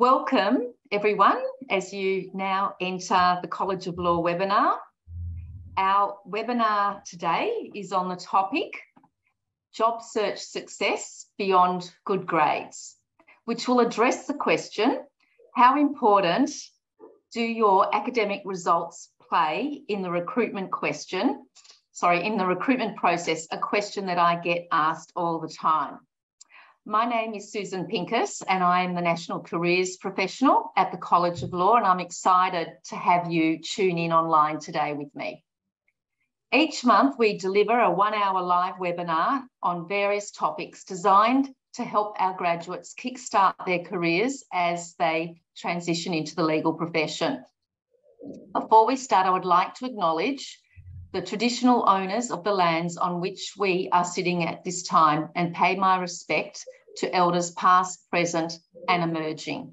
Welcome everyone as you now enter the College of Law webinar. Our webinar today is on the topic Job Search Success Beyond Good Grades, which will address the question, how important do your academic results play in the recruitment process, a question that I get asked all the time. My name is Susan Pincus and I am the National Careers Professional at the College of Law, and I'm excited to have you tune in online today with me. Each month we deliver a 1-hour live webinar on various topics designed to help our graduates kickstart their careers as they transition into the legal profession. Before we start, I would like to acknowledge the traditional owners of the lands on which we are sitting at this time and pay my respect to elders past, present and emerging.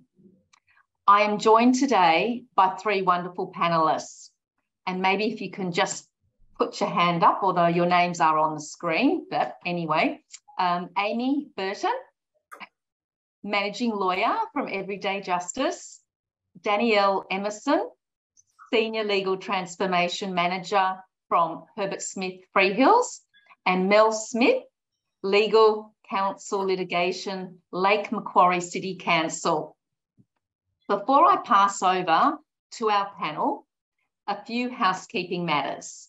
I am joined today by 3 wonderful panellists, and maybe if you can just put your hand up, although your names are on the screen, but anyway, Amy Burton, Managing Lawyer from Everyday Justice, Danielle Emerson, Senior Legal Transformation Manager from Herbert Smith Freehills, and Mel Smith, Legal Counsel Litigation, Lake Macquarie City Council. Before I pass over to our panel, a few housekeeping matters.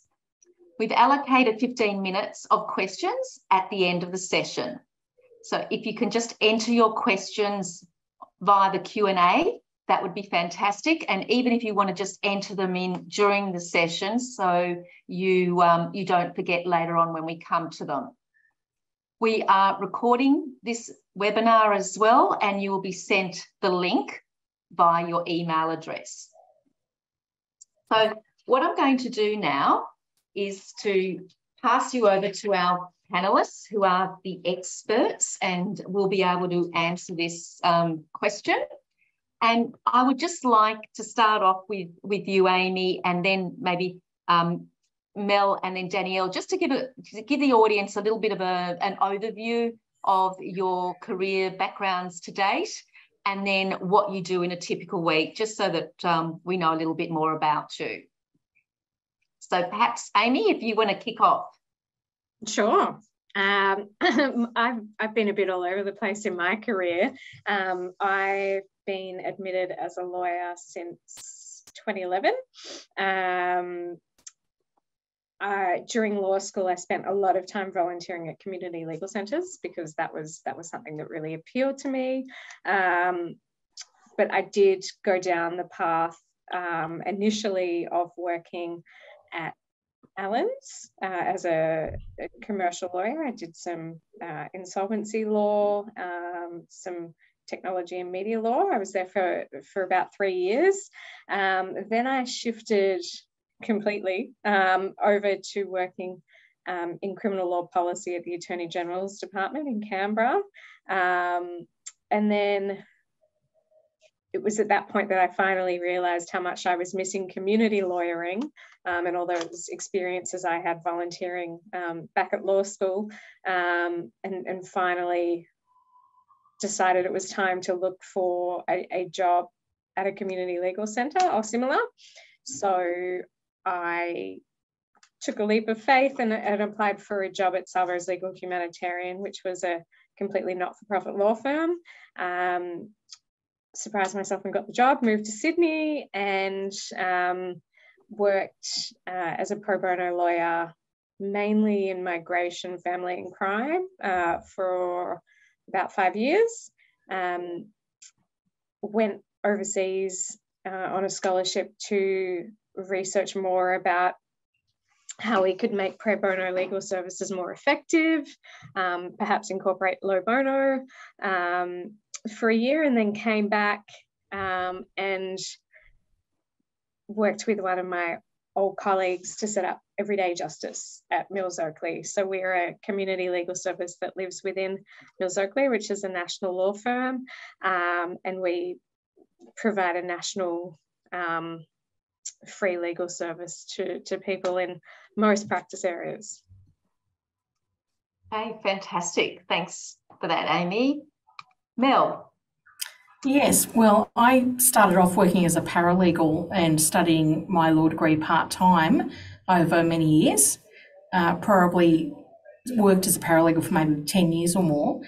We've allocated 15 minutes of questions at the end of the session. So if you can just enter your questions via the Q&A, that would be fantastic. And even if you want to just enter them in during the session so you don't forget later on when we come to them. We are recording this webinar as well, and you will be sent the link via your email address. So what I'm going to do now is to pass you over to our panellists who are the experts and will be able to answer this question. And I would just like to start off with you, Amy, and then maybe Mel and then Danielle, just to give the audience a little bit of an overview of your career backgrounds to date, and then what you do in a typical week, just so that we know a little bit more about you. So perhaps, Amy, if you want to kick off. Sure. I've been a bit all over the place in my career. I've been admitted as a lawyer since 2011. During law school, I spent a lot of time volunteering at community legal centres because that was something that really appealed to me. But I did go down the path initially of working at Allens as a commercial lawyer. I did some insolvency law, some technology and media law. I was there for about 3 years. Then I shifted completely over to working in criminal law policy at the Attorney General's Department in Canberra. And then it was at that point that I finally realised how much I was missing community lawyering and all those experiences I had volunteering back at law school, and finally decided it was time to look for a job at a community legal centre or similar. So I took a leap of faith and applied for a job at Salvo's Legal Humanitarian, which was a completely not-for-profit law firm. Surprised myself and got the job, moved to Sydney and worked as a pro bono lawyer, mainly in migration, family and crime for about 5 years. Went overseas on a scholarship to research more about how we could make pro bono legal services more effective, perhaps incorporate low bono for a year, and then came back and worked with one of my old colleagues to set up Everyday Justice at Mills Oakley. So we're a community legal service that lives within Mills Oakley, which is a national law firm, and we provide a national free legal service to people in most practice areas. Okay, fantastic. Thanks for that, Amy. Mel. Yes, well, I started off working as a paralegal and studying my law degree part-time over many years. Probably worked as a paralegal for maybe 10 years or more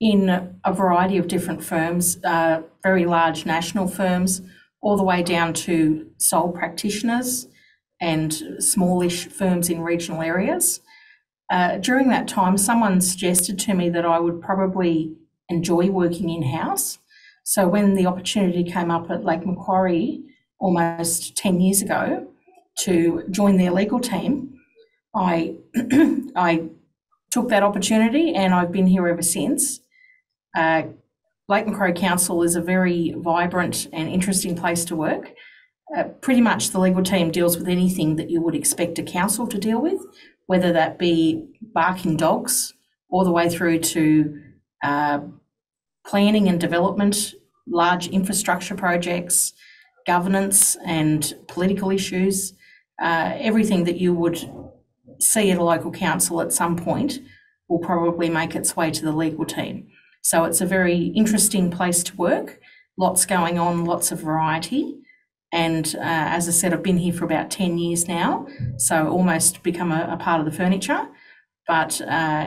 in a variety of different firms, very large national firms, all the way down to sole practitioners and smallish firms in regional areas. During that time, someone suggested to me that I would probably enjoy working in-house. So when the opportunity came up at Lake Macquarie almost 10 years ago to join their legal team, I I took that opportunity and I've been here ever since. Lake Macquarie Council is a very vibrant and interesting place to work. Pretty much the legal team deals with anything that you would expect a council to deal with, whether that be barking dogs all the way through to planning and development, large infrastructure projects, governance and political issues, everything that you would see at a local council at some point will probably make its way to the legal team. So it's a very interesting place to work, lots going on, lots of variety. And as I said, I've been here for about 10 years now, so almost become a part of the furniture, but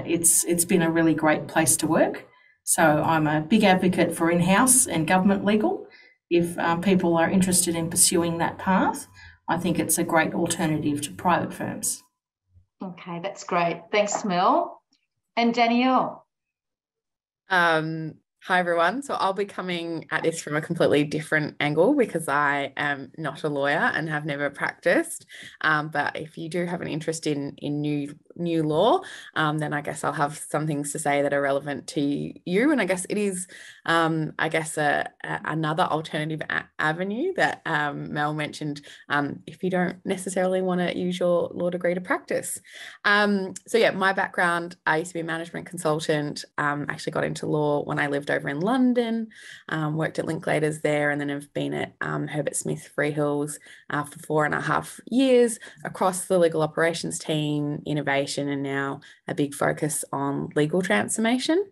it's been a really great place to work. So I'm a big advocate for in-house and government legal. If people are interested in pursuing that path, I think it's a great alternative to private firms. Okay, that's great. Thanks, Mel. And Danielle. Hi, everyone. So I'll be coming at this from a completely different angle because I am not a lawyer and have never practiced. But if you do have an interest in new law, then I guess I'll have some things to say that are relevant to you. And I guess it is, another alternative avenue that Mel mentioned if you don't necessarily want to use your law degree to practice. So yeah, my background, I used to be a management consultant, actually got into law when I lived over in London, worked at Linklaters there, and then have been at Herbert Smith Freehills for 4.5 years across the legal operations team, innovation, and now a big focus on legal transformation.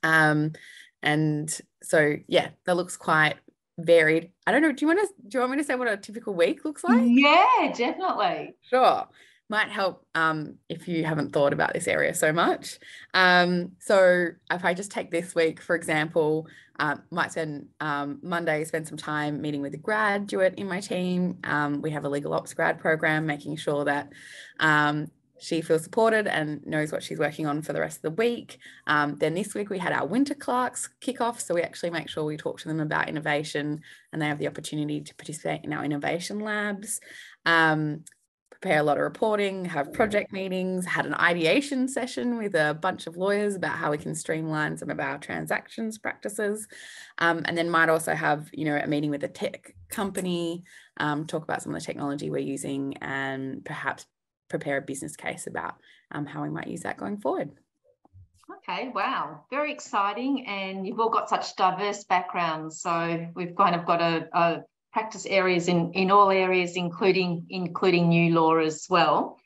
And so, yeah, that looks quite varied. I don't know, do you want me to say what a typical week looks like? Yeah, definitely. Sure. Might help if you haven't thought about this area so much. So if I just take this week, for example, might spend Monday, spend some time meeting with a graduate in my team. We have a legal ops grad program, making sure that she feels supported and knows what she's working on for the rest of the week. Then this week we had our winter clerks kickoff. So we actually make sure we talk to them about innovation and they have the opportunity to participate in our innovation labs. Prepare a lot of reporting, have project meetings, had an ideation session with a bunch of lawyers about how we can streamline some of our transactions practices. And then might also have, a meeting with a tech company, talk about some of the technology we're using and perhaps prepare a business case about how we might use that going forward. Okay, wow, very exciting. And you've all got such diverse backgrounds. So we've kind of got a practice areas in all areas, including new law as well.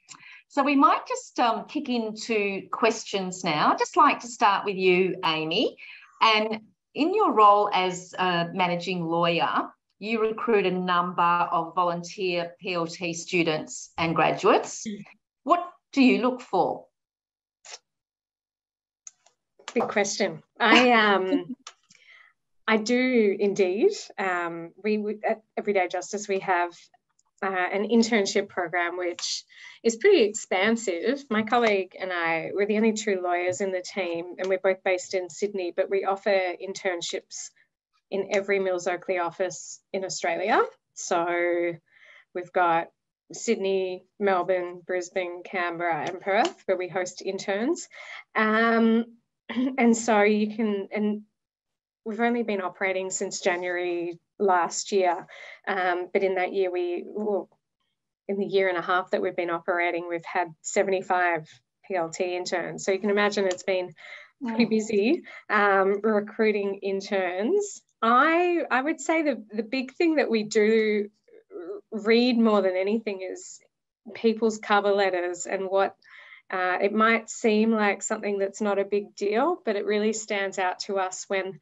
So we might just kick into questions now. I'd just like to start with you, Amy. And in your role as a managing lawyer, you recruit a number of volunteer PLT students and graduates. What do you look for? Big question. I do indeed. We at Everyday Justice, we have an internship program which is pretty expansive. My colleague and I, we're the only two lawyers in the team, and we're both based in Sydney, but we offer internships in every Mills Oakley office in Australia. So we've got Sydney, Melbourne, Brisbane, Canberra, and Perth, where we host interns. And so you can, and we've only been operating since January last year, but in that year, in the year and a half that we've been operating, we've had 75 PLT interns. So you can imagine it's been pretty busy recruiting interns. I would say the big thing that we do read more than anything is people's cover letters and what it might seem like something that's not a big deal, but it really stands out to us when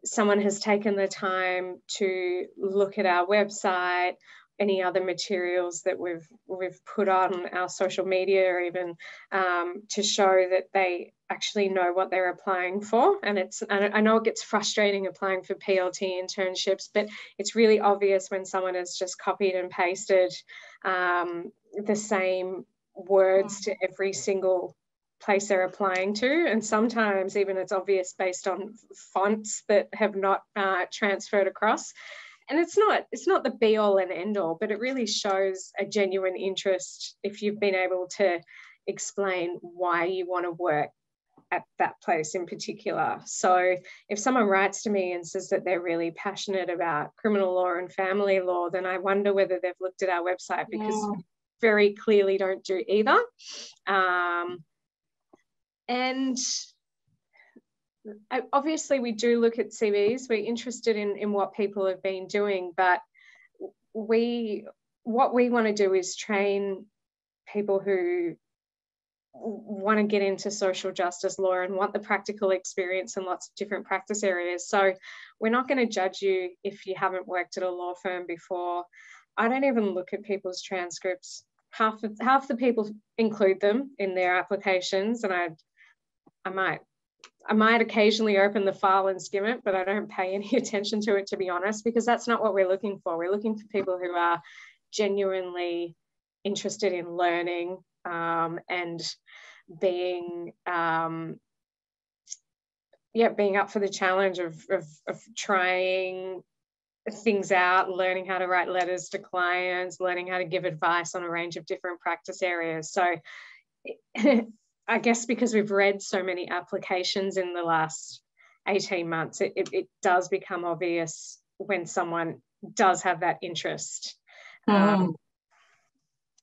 someone has taken the time to look at our website, any other materials that we've put on our social media, or even to show that they actually know what they're applying for. And I know it gets frustrating applying for PLT internships, but it's really obvious when someone has just copied and pasted the same words to every single place they're applying to, and sometimes even it's obvious based on fonts that have not transferred across. And it's not the be all and end all, but it really shows a genuine interest if you've been able to explain why you want to work at that place in particular. So if someone writes to me and says that they're really passionate about criminal law and family law, then I wonder whether they've looked at our website, because we very clearly don't do either. And obviously we do look at CVs. We're interested in what people have been doing, but what we want to do is train people who want to get into social justice law and want the practical experience in lots of different practice areas. So we're not going to judge you if you haven't worked at a law firm before. I don't even look at people's transcripts. Half the people include them in their applications, and I might occasionally open the file and skim it, but I don't pay any attention to it, to be honest, because that's not what we're looking for. We're looking for people who are genuinely interested in learning and being up for the challenge of trying things out, learning how to write letters to clients, learning how to give advice on a range of different practice areas. So I guess because we've read so many applications in the last 18 months, it does become obvious when someone does have that interest.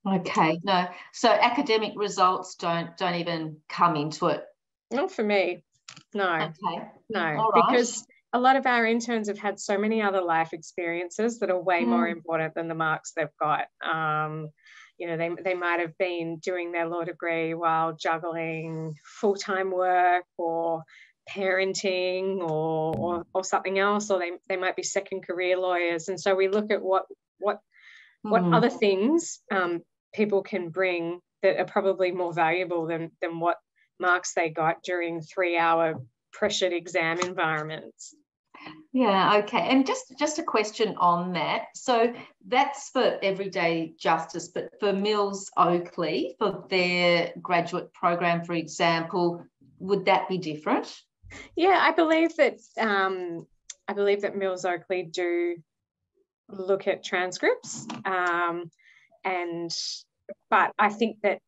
Okay, no. So academic results don't even come into it? Not for me, no. Okay. No, all right. Because a lot of our interns have had so many other life experiences that are way more important than the marks they've got. You know, they might have been doing their law degree while juggling full-time work or parenting or something else, or they might be second career lawyers. And so we look at what other things people can bring that are probably more valuable than what marks they got during 3-hour pressured exam environments. Yeah, okay. And just a question on that. So that's for Everyday Justice, but for Mills Oakley, for their graduate program, for example, would that be different? Yeah, I believe that Mills Oakley do look at transcripts, but I think that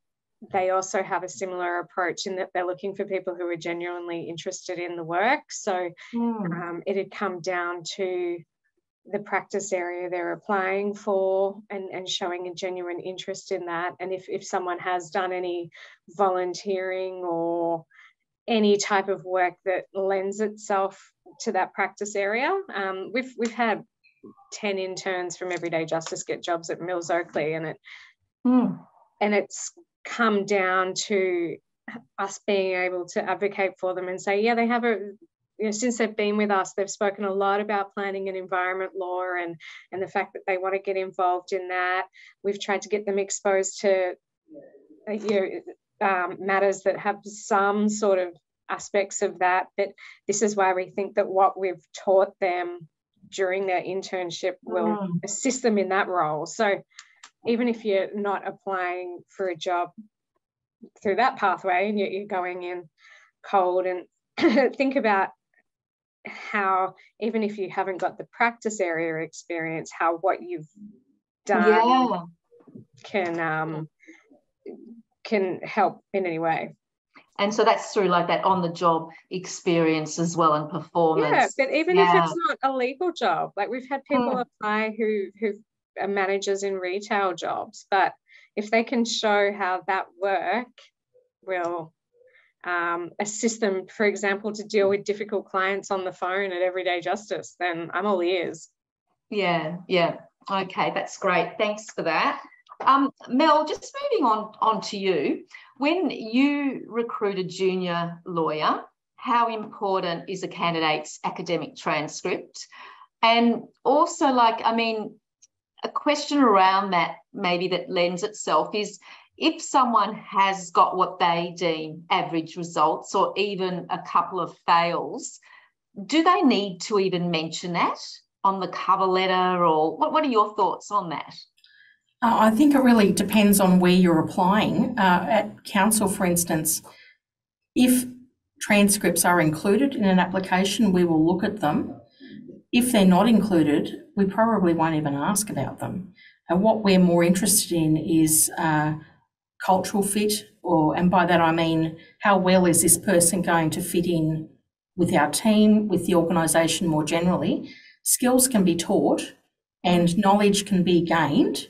they also have a similar approach in that they're looking for people who are genuinely interested in the work. So it'd come down to the practice area they're applying for and showing a genuine interest in that. And if someone has done any volunteering or any type of work that lends itself to that practice area, we've had 10 interns from Everyday Justice get jobs at Mills Oakley, and it's come down to us being able to advocate for them and say, yeah, they have since they've been with us, they've spoken a lot about planning and environment law and the fact that they want to get involved in that. We've tried to get them exposed to matters that have some sort of aspects of that, but this is why we think that what we've taught them during their internship will assist them in that role. So even if you're not applying for a job through that pathway and you're going in cold, and think about how, even if you haven't got the practice area experience, how what you've done can help in any way. And so that's through like that on-the-job experience as well and performance. Yeah, but even if it's not a legal job, like we've had people apply who are managers in retail jobs, but if they can show how that work will assist them, for example, to deal with difficult clients on the phone at Everyday Justice, then I'm all ears. Yeah. Okay, that's great. Thanks for that. Mel, just moving on to you. When you recruit a junior lawyer, how important is a candidate's academic transcript? And also, like, I mean, a question around that maybe that lends itself is, if someone has got what they deem average results or even a couple of fails, do they need to even mention that on the cover letter, or what are your thoughts on that? I think it really depends on where you're applying. At council, for instance, if transcripts are included in an application, we will look at them. If they're not included, we probably won't even ask about them. And what we're more interested in is cultural fit, and by that I mean, how well is this person going to fit in with our team, with the organisation more generally. Skills can be taught and knowledge can be gained,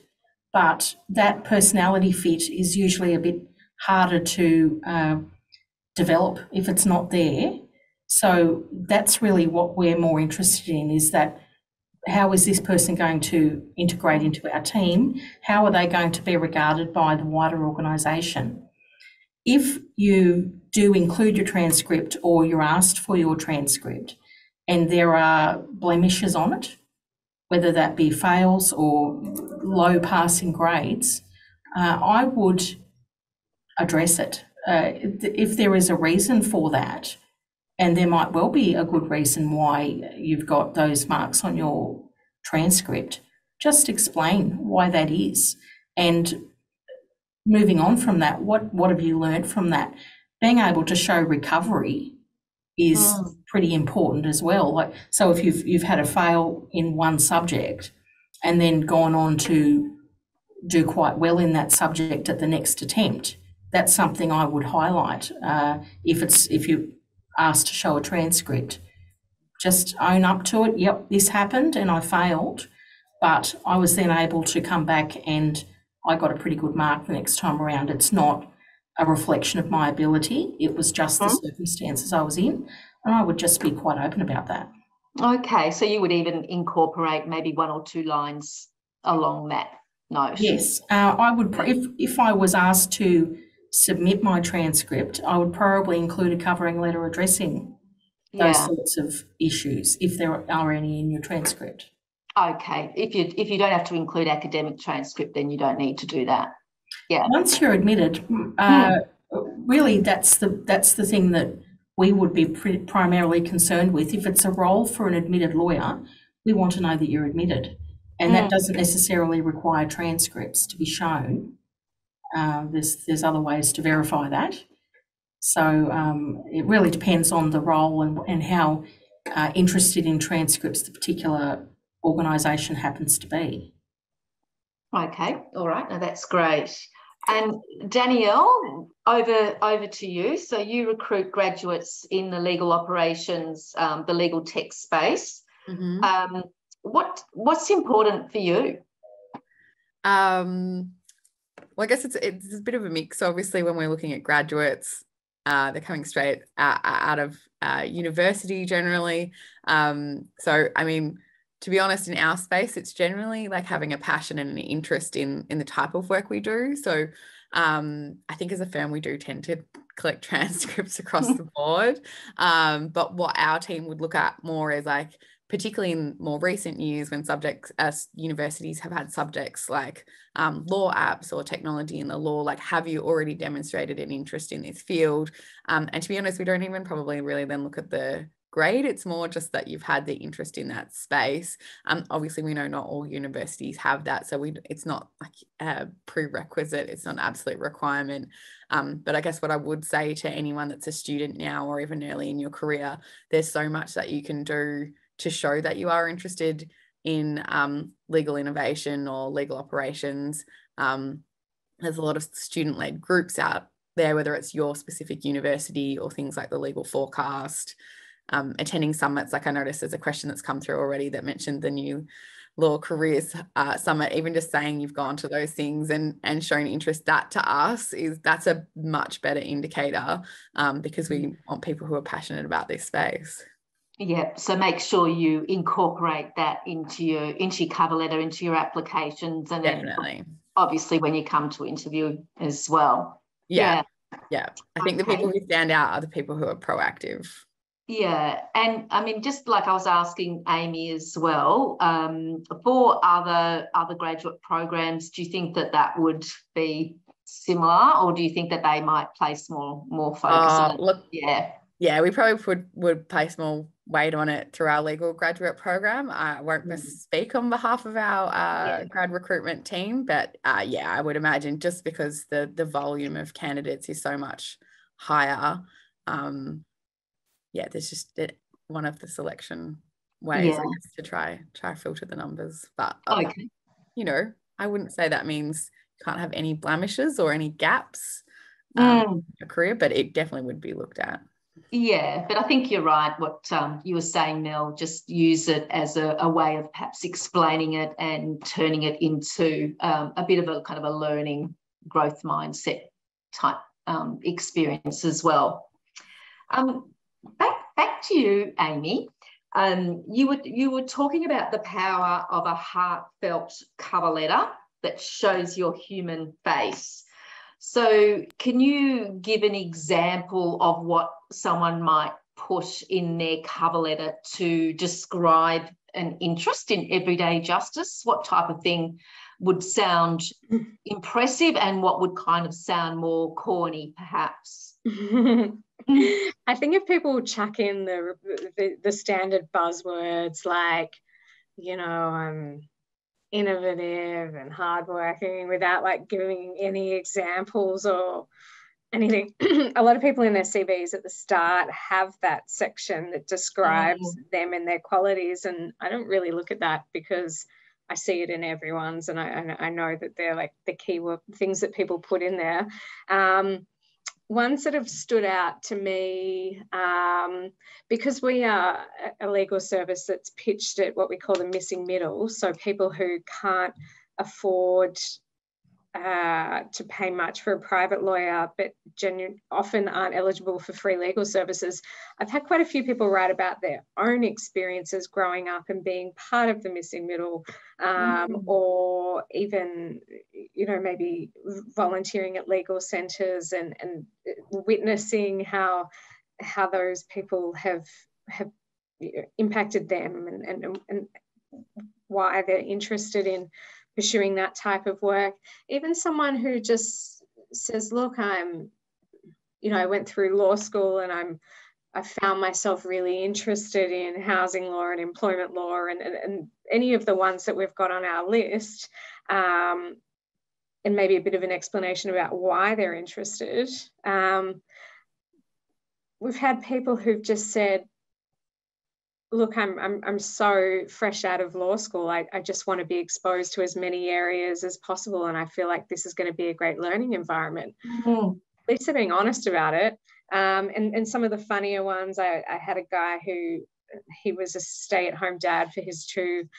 but that personality fit is usually a bit harder to develop if it's not there. So that's really what we're more interested in, is that how is this person going to integrate into our team? How are they going to be regarded by the wider organisation? If you do include your transcript, or you're asked for your transcript, and there are blemishes on it, whether that be fails or low passing grades, I would address it. If there is a reason for that, and there might well be a good reason why you've got those marks on your transcript, just explain why that is. And moving on from that, what have you learned from that? Being able to show recovery is pretty important as well. Like, so if you've had a fail in one subject and then gone on to do quite well in that subject at the next attempt, that's something I would highlight. If you're asked to show a transcript, just own up to it. Yep, this happened and I failed, but I was then able to come back and I got a pretty good mark the next time around. It's not a reflection of my ability. It was just the circumstances I was in, and I would just be quite open about that. Okay, so you would even incorporate maybe 1 or 2 lines along that note? Yes, I would. If I was asked to submit my transcript, I would probably include a covering letter addressing those sorts of issues, if there are any in your transcript. Okay, if you don't have to include academic transcript, then you don't need to do that. Yeah. Once you're admitted, really that's the thing that we would be primarily concerned with. If it's a role for an admitted lawyer, we want to know that you're admitted, and that doesn't necessarily require transcripts to be shown. There's other ways to verify that. So it really depends on the role and how interested in transcripts the particular organisation happens to be. Okay, all right, now that's great. And Danielle, over to you. So you recruit graduates in the legal operations, the legal tech space. What's important for you? Well, I guess it's a bit of a mix. Obviously, when we're looking at graduates, they're coming straight out of university generally. So, I mean, to be honest, in our space, it's generally like having a passion and an interest in the type of work we do. So I think as a firm, we do tend to collect transcripts across the board. But what our team would look at more is, like, particularly in more recent years when subjects as universities have had subjects like law apps or technology in the law, like, have you already demonstrated an interest in this field? And to be honest, we don't even probably really then look at the grade. It's more just that you've had the interest in that space. Obviously, we know not all universities have that, so it's not like a prerequisite. It's not an absolute requirement. But I guess what I would say to anyone that's a student now or even early in your career, there's so much that you can do to show that you are interested in legal innovation or legal operations. There's a lot of student-led groups out there, whether it's your specific university or things like the Legal Forecast. Attending summits, like I noticed there's a question that's come through already that mentioned the new Law Careers Summit. Even just saying you've gone to those things and shown interest, that to us that's a much better indicator, because we want people who are passionate about this space. Yeah, so make sure you incorporate that into your cover letter, into your applications, and definitely, obviously when you come to interview as well. Yeah. Yeah, I think the people who stand out are the people who are proactive. Yeah, and I mean, just like I was asking Amy as well, for other graduate programs, do you think that would be similar, or do you think that they might place more focus on it? Look, yeah, we probably would place more weight on it through our legal graduate program. I won't speak on behalf of our grad recruitment team, but yeah, I would imagine just because the volume of candidates is so much higher. Yeah, there's just one of the selection ways, I guess, to try filter the numbers. But okay, you know, I wouldn't say that means you can't have any blemishes or any gaps in your career, but it definitely would be looked at. Yeah, but I think you're right. What you were saying, Mel, just use it as a way of perhaps explaining it and turning it into a bit of a kind of a learning growth mindset type experience as well. Back to you, Amy. You were talking about the power of a heartfelt cover letter that shows your human face. So can you give an example of what someone might put in their cover letter to describe an interest in everyday justice? What type of thing would sound impressive and what would kind of sound more corny, perhaps? I think if people chuck in the standard buzzwords like, you know, I'm innovative and hardworking without like giving any examples or anything, a lot of people in their CVs at the start have that section that describes them and their qualities, and I don't really look at that because I see it in everyone's, and I know that they're like the keyword things that people put in there. Ones that have stood out to me, because we are a legal service that's pitched at what we call the missing middle, so people who can't afford to pay much for a private lawyer, but often aren't eligible for free legal services. I've had quite a few people write about their own experiences growing up and being part of the missing middle, or even, you know, maybe volunteering at legal centres and witnessing how those people have impacted them and why they're interested in pursuing that type of work. Even someone who just says, look, I went through law school and I found myself really interested in housing law and employment law and any of the ones that we've got on our list, and maybe a bit of an explanation about why they're interested. We've had people who've just said, look, I'm so fresh out of law school. I just want to be exposed to as many areas as possible, and I feel like this is going to be a great learning environment. At least they're being honest about it. And some of the funnier ones, I had a guy who he was a stay-at-home dad for his two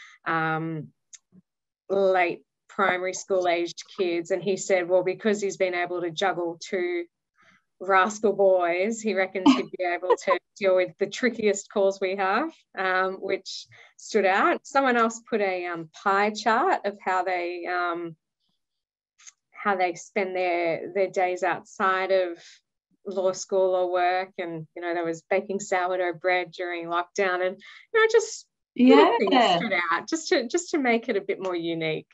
late primary school aged kids, and he said, well, because he's been able to juggle two rascal boys, he reckons he'd be able to deal with the trickiest calls we have, which stood out. Someone else put a pie chart of how they spend their days outside of law school or work, and you know, there was baking sourdough bread during lockdown, and you know, just things stood out just to make it a bit more unique.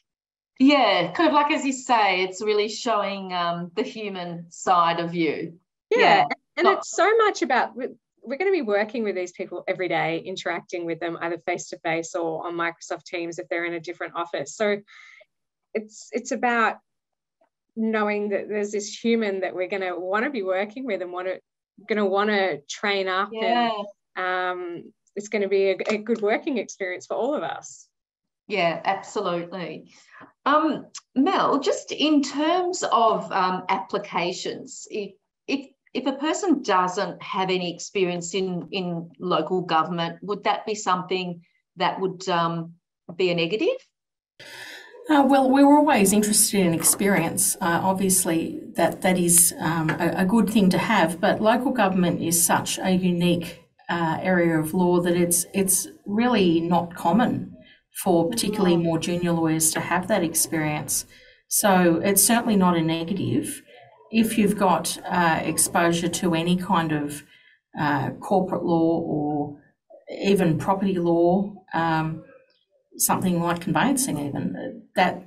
Yeah, kind of like, as you say, it's really showing the human side of you. Yeah. And it's so much about, we're going to be working with these people every day, interacting with them either face-to-face or on Microsoft Teams if they're in a different office. So it's about knowing that there's this human that we're going to want to be working with and going to want to train up. Yeah. And it's going to be a good working experience for all of us. Yeah, absolutely. Mel, just in terms of applications, if a person doesn't have any experience in local government, would that be something that would be a negative? Well, we're always interested in experience. Obviously, that is a good thing to have, but local government is such a unique area of law that it's really not common for particularly more junior lawyers to have that experience. So it's certainly not a negative. if you've got exposure to any kind of corporate law or even property law, something like conveyancing even, that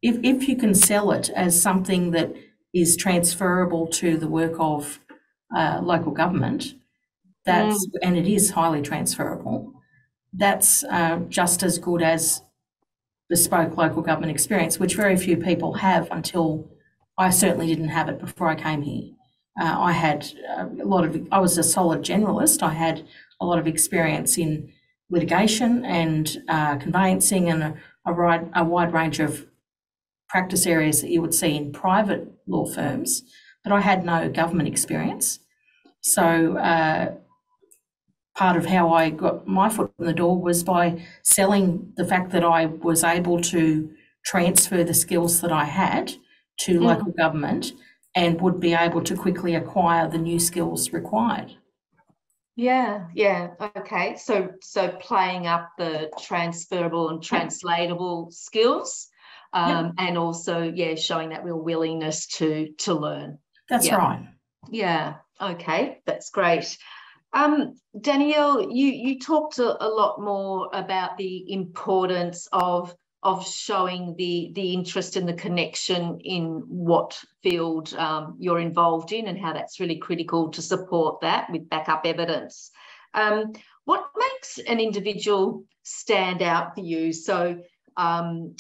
if you can sell it as something that is transferable to the work of local government, and it is highly transferable, that's just as good as bespoke local government experience, which very few people have. Until I certainly didn't have it before I came here. I had I was a solid generalist. I had a lot of experience in litigation and conveyancing and a wide range of practice areas that you would see in private law firms, but I had no government experience. So part of how I got my foot in the door was by selling the fact that I was able to transfer the skills that I had to local government and would be able to quickly acquire the new skills required. Yeah, okay. So playing up the transferable and translatable skills, and also, showing that real willingness to learn. That's right. Yeah, okay, that's great. Danielle, you talked a lot more about the importance of showing the interest and the connection in what field you're involved in and how that's really critical to support that with backup evidence. What makes an individual stand out for you? So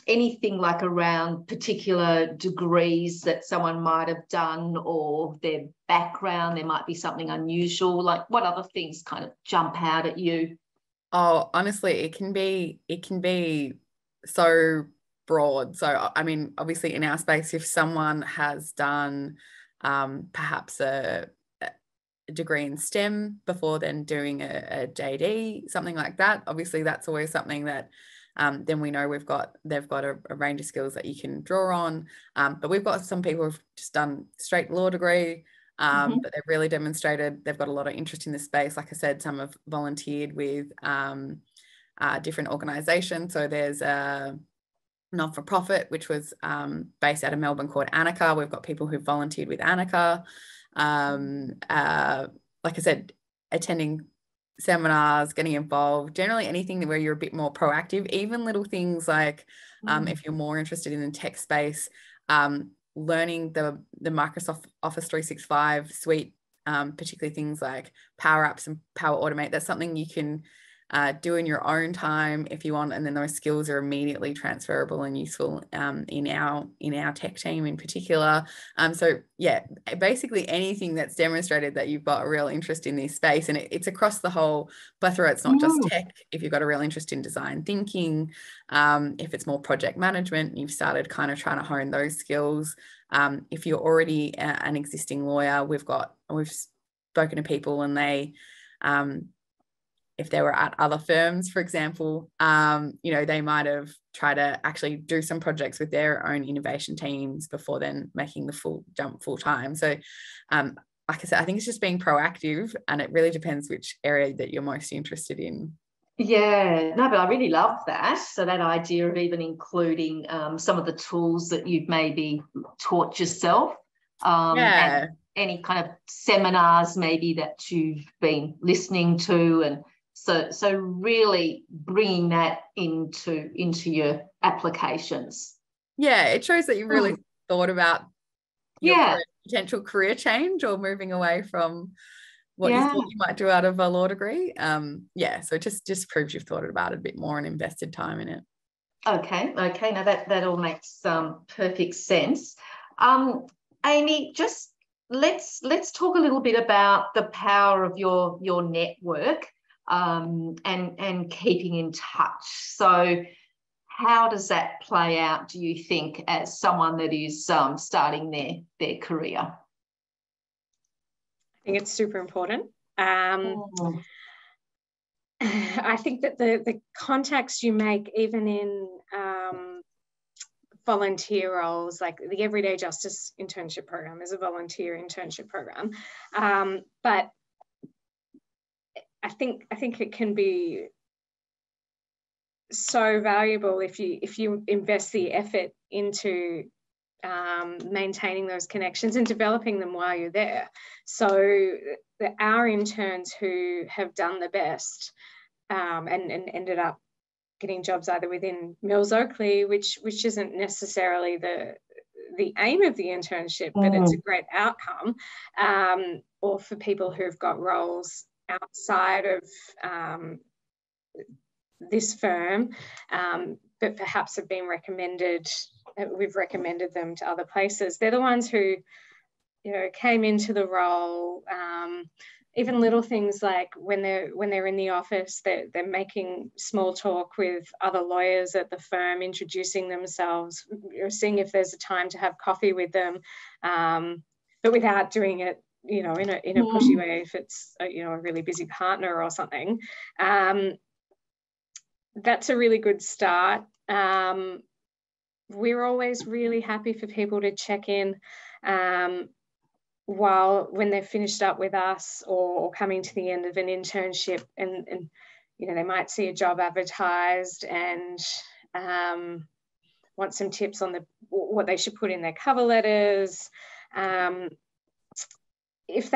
anything like around particular degrees that someone might have done or their background, there might be something unusual, like what other things kind of jump out at you? Oh, honestly, it can be so broad. So, I mean, obviously in our space, if someone has done perhaps a degree in STEM before then doing a JD, something like that, obviously that's always something that then we know they've got a range of skills that you can draw on. But we've got some people who've just done straight law degree, but they've really demonstrated they've got a lot of interest in this space. Like I said, some have volunteered with different organisations. So there's a not-for-profit which was based out of Melbourne called Annika. We've got people who volunteered with Annika. Like I said, attending seminars, getting involved, generally anything where you're a bit more proactive, even little things like if you're more interested in the tech space, learning the Microsoft Office 365 suite, particularly things like Power Apps and Power Automate. That's something you can do in your own time if you want, and then those skills are immediately transferable and useful in our tech team in particular. So yeah, basically anything that's demonstrated that you've got a real interest in this space, and it's across the whole plethora. It's not just tech. If you've got a real interest in design thinking, if it's more project management, you've started kind of trying to hone those skills. If you're already an existing lawyer, we've spoken to people and they if they were at other firms, for example, they might have tried to actually do some projects with their own innovation teams before then making the full jump full time. So like I said, I think it's just being proactive, and it really depends which area that you're most interested in. Yeah, no, but I really love that. So that idea of even including some of the tools that you've maybe taught yourself, and any kind of seminars maybe that you've been listening to, and so really bringing that into your applications. Yeah, it shows that you really thought about your potential career change or moving away from what you thought you might do out of a law degree. So it just proves you've thought about it a bit more and invested time in it. Okay. Now that all makes perfect sense. Amy, just let's talk a little bit about the power of your network. And keeping in touch. So how does that play out, do you think, as someone that is starting their career? I think it's super important. I think that the contacts you make, even in volunteer roles, like the Everyday Justice Internship Program is a volunteer internship program, but I think it can be so valuable if you invest the effort into maintaining those connections and developing them while you're there. So our interns who have done the best and ended up getting jobs either within Mills Oakley, which isn't necessarily the aim of the internship, but it's a great outcome, or for people who've got roles outside of this firm, but perhaps have been recommended, we've recommended them to other places. They're the ones who, you know, came into the role, even little things like when they're in the office, they're making small talk with other lawyers at the firm, introducing themselves, or seeing if there's a time to have coffee with them, but without doing it, you know, in a pushy way if it's you know, a really busy partner or something. That's a really good start. We're always really happy for people to check in when they've finished up with us or coming to the end of an internship, and you know, they might see a job advertised and want some tips on what they should put in their cover letters. If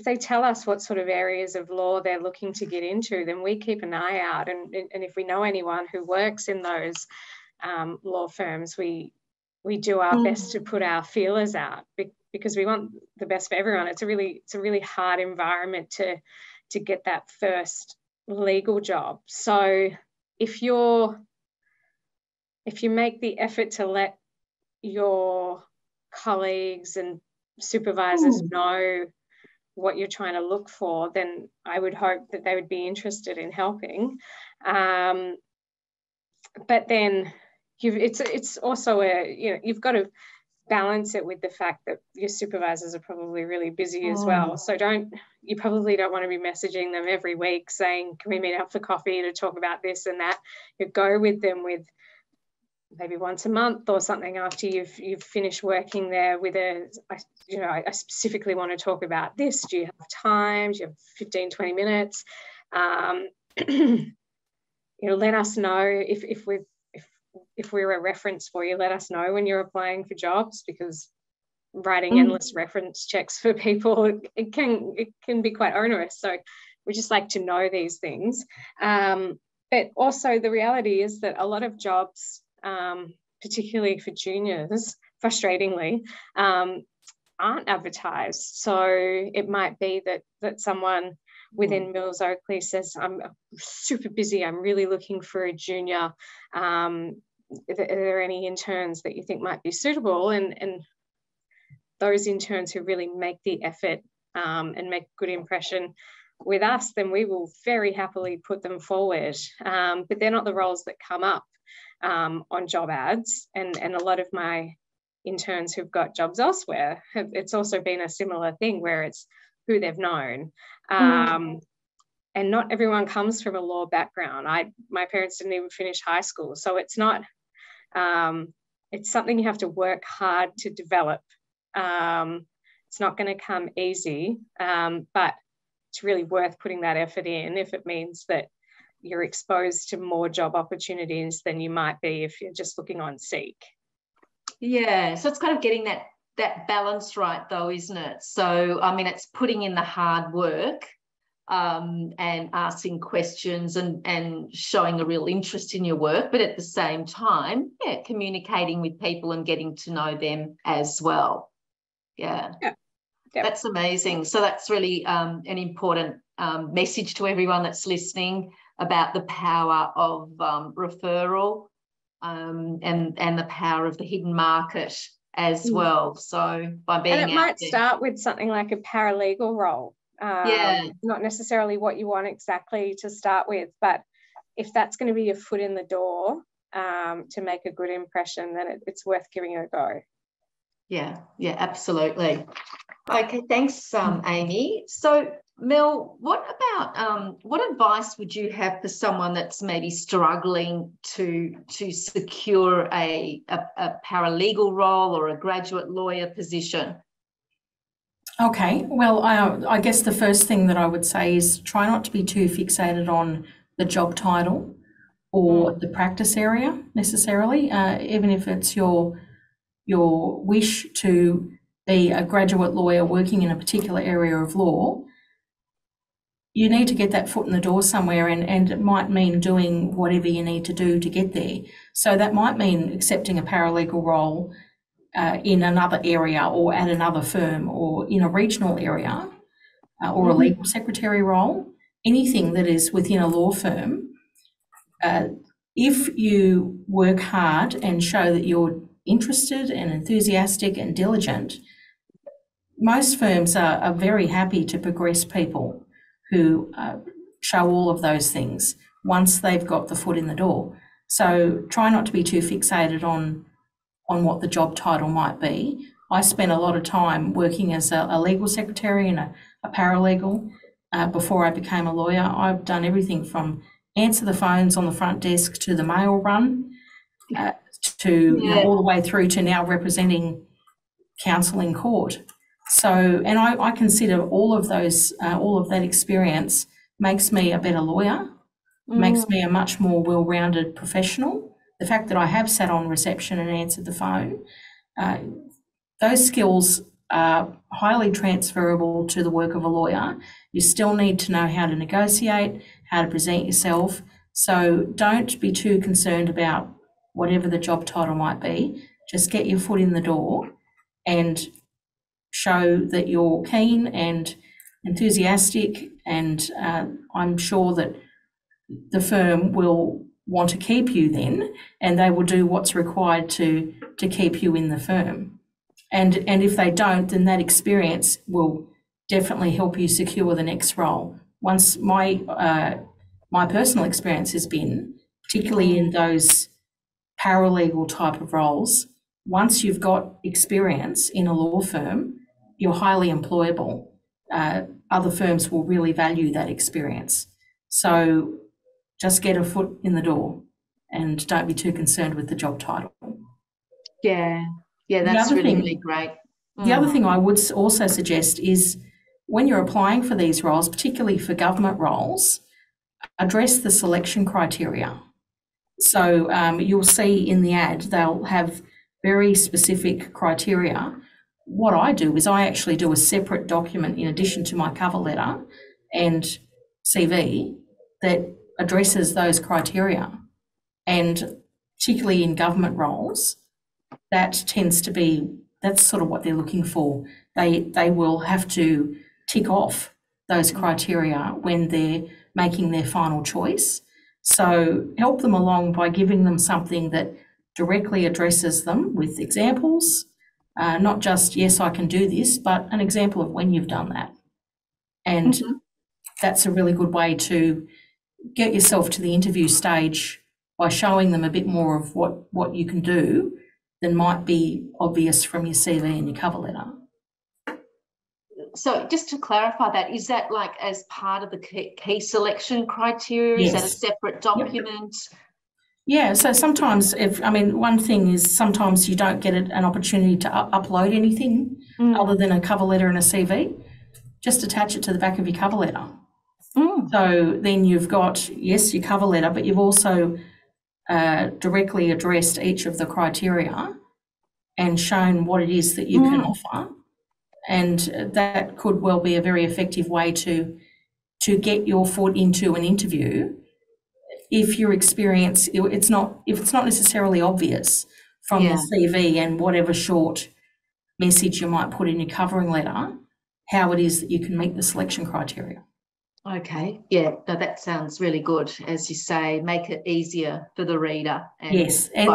they tell us what sort of areas of law they're looking to get into, then we keep an eye out, and if we know anyone who works in those law firms, we do our best to put our feelers out, because we want the best for everyone. It's a really hard environment to get that first legal job. So if you make the effort to let your colleagues and supervisors know what you're trying to look for, then I would hope that they would be interested in helping. But then it's also you've got to balance it with the fact that your supervisors are probably really busy as well. So you probably don't want to be messaging them every week saying, can we meet up for coffee to talk about this and that? You go with them with maybe once a month or something after you've finished working there with I specifically want to talk about this. Do you have time? Do you have 15, 20 minutes? You know, let us know if we're a reference for you. Let us know when you're applying for jobs, because writing endless reference checks for people, it can be quite onerous. So we just like to know these things. But also the reality is that a lot of jobs, particularly for juniors, frustratingly, aren't advertised. So it might be that someone within Mills Oakley says, I'm super busy, I'm really looking for a junior. Are there any interns that you think might be suitable? And those interns who really make the effort and make a good impression with us, then we will very happily put them forward. But they're not the roles that come up on job ads. And a lot of my interns who've got jobs elsewhere, it's also been a similar thing where it's who they've known. And not everyone comes from a law background. My parents didn't even finish high school. So it's not, it's something you have to work hard to develop. It's not going to come easy, but it's really worth putting that effort in if it means that you're exposed to more job opportunities than you might be if you're just looking on Seek. Yeah, so it's kind of getting that balance right though, isn't it? So, I mean, it's putting in the hard work and asking questions and showing a real interest in your work, but at the same time, communicating with people and getting to know them as well. Yeah. That's amazing. So that's really an important message to everyone that's listening about the power of referral and the power of the hidden market as well. So by being and it might start with something like a paralegal role. Not necessarily what you want exactly to start with, but if that's going to be your foot in the door to make a good impression, then it's worth giving it a go. Yeah, absolutely. Okay, thanks, Amy. So, Mel, what about what advice would you have for someone that's maybe struggling to secure a paralegal role or a graduate lawyer position? Okay, well, I guess the first thing that I would say is try not to be too fixated on the job title or the practice area necessarily, even if it's your your wish to be a graduate lawyer working in a particular area of law, you need to get that foot in the door somewhere, and it might mean doing whatever you need to do to get there. So that might mean accepting a paralegal role in another area or at another firm or in a regional area or a legal secretary role, anything that is within a law firm. If you work hard and show that you're interested and enthusiastic and diligent, most firms are very happy to progress people who show all of those things once they've got the foot in the door. So try not to be too fixated on what the job title might be. I spent a lot of time working as a legal secretary and a paralegal before I became a lawyer. I've done everything from answer the phones on the front desk to the mail run to all the way through to now representing counsel in court. So, and I consider all of that experience makes me a better lawyer, makes me a much more well-rounded professional. The fact that I have sat on reception and answered the phone, those skills are highly transferable to the work of a lawyer. You still need to know how to negotiate, how to present yourself. So don't be too concerned about whatever the job title might be. Just get your foot in the door and show that you're keen and enthusiastic, and I'm sure that the firm will want to keep you then, and they will do what's required to keep you in the firm. And if they don't, then that experience will definitely help you secure the next role. Once my personal experience has been, particularly in those paralegal type of roles, once you've got experience in a law firm, you're highly employable. Other firms will really value that experience. So just get a foot in the door and don't be too concerned with the job title. Yeah, that's really great. The other thing I would also suggest is when you're applying for these roles, particularly for government roles, address the selection criteria. So you'll see in the ad, they'll have very specific criteria. What I do is I actually do a separate document in addition to my cover letter and CV that addresses those criteria. And particularly in government roles, that tends to be, that's sort of what they're looking for. They will have to tick off those criteria when they're making their final choice. So help them along by giving them something that directly addresses them with examples, not just, yes, I can do this, but an example of when you've done that. And that's a really good way to get yourself to the interview stage by showing them a bit more of what you can do than might be obvious from your CV and your cover letter. So just to clarify that, is that like as part of the key selection criteria? Yes. Is that a separate document? Yep. Yeah, so sometimes one thing is sometimes you don't get an opportunity to upload anything other than a cover letter and a CV. Just attach it to the back of your cover letter. So then you've got, yes, your cover letter, but you've also directly addressed each of the criteria and shown what it is that you can offer. And that could well be a very effective way to get your foot into an interview if your experience, if it's not necessarily obvious from the CV and whatever short message you might put in your covering letter, how it is that you can meet the selection criteria. Okay, yeah, no, that sounds really good. As you say, make it easier for the reader. And yes, and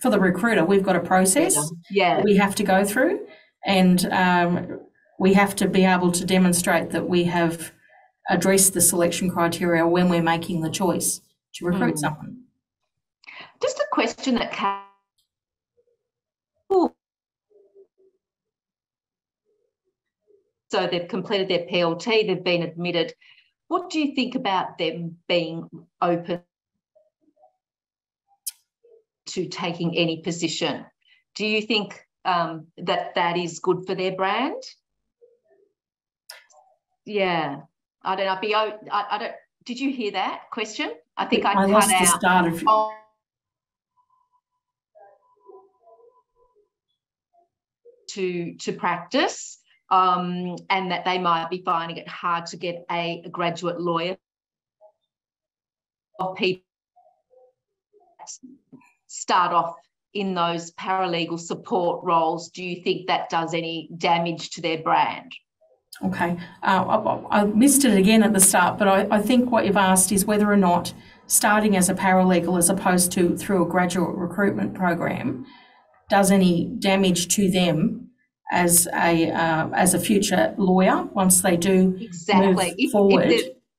for the recruiter, we've got a process that we have to go through, and we have to be able to demonstrate that we have addressed the selection criteria when we're making the choice to recruit someone. Just a question that came. So they've completed their PLT, they've been admitted. What do you think about them being open to taking any position? Do you think that is good for their brand? Yeah, I don't know. I don't. Did you hear that question? I think I lost the start of. to practice, and that they might be finding it hard to get a graduate lawyer. Of people start off in those paralegal support roles, do you think that does any damage to their brand? Okay, I missed it again at the start, but I think what you've asked is whether or not starting as a paralegal as opposed to through a graduate recruitment program does any damage to them as a future lawyer once they do exactly move forward.